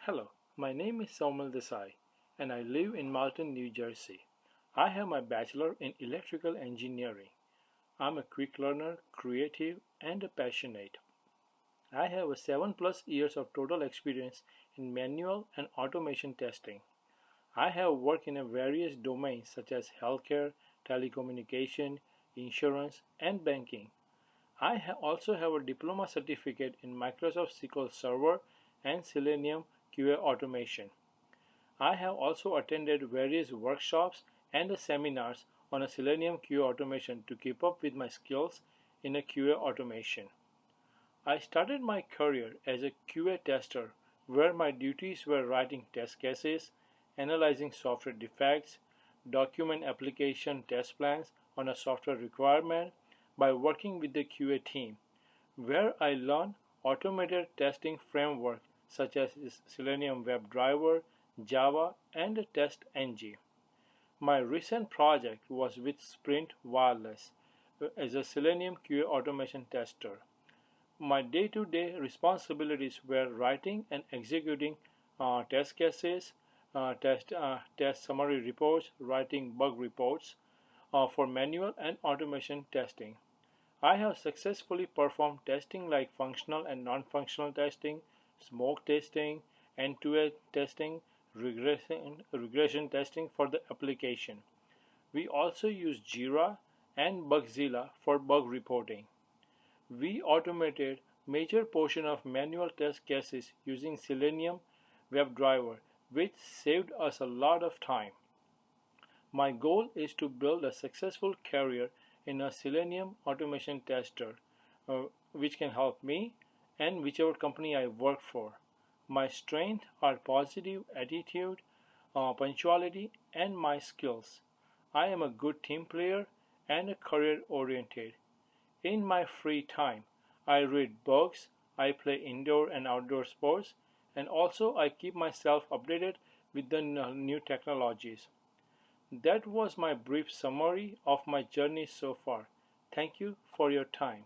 Hello, my name is Saumil Desai and I live in Malton, New Jersey. I have my bachelor in electrical engineering. I'm a quick learner, creative, and passionate. I have a 7 plus years of total experience in manual and automation testing. I have worked in various domains such as healthcare, telecommunication, insurance, and banking. Also have a diploma certificate in Microsoft SQL Server and Selenium QA automation. I have also attended various workshops and seminars on a Selenium QA automation to keep up with my skills in a QA automation. I started my career as a QA tester where my duties were writing test cases, analyzing software defects, document application test plans on a software requirement by working with the QA team, where I learned automated testing framework such as Selenium WebDriver, Java, and TestNG. My recent project was with Sprint Wireless as a Selenium QA automation tester. My day-to-day responsibilities were writing and executing test cases, test summary reports, writing bug reports for manual and automation testing. I have successfully performed testing like functional and non-functional testing, smoke testing, end-to-end testing, regression testing for the application. We also use Jira and Bugzilla for bug reporting. We automated major portion of manual test cases using Selenium WebDriver, which saved us a lot of time. My goal is to build a successful career in a Selenium automation tester, which can help me and whichever company I work for. My strengths are positive attitude, punctuality, and my skills. I am a good team player and career oriented. In my free time, I read books, I play indoor and outdoor sports, and also I keep myself updated with the new technologies. That was my brief summary of my journey so far. Thank you for your time.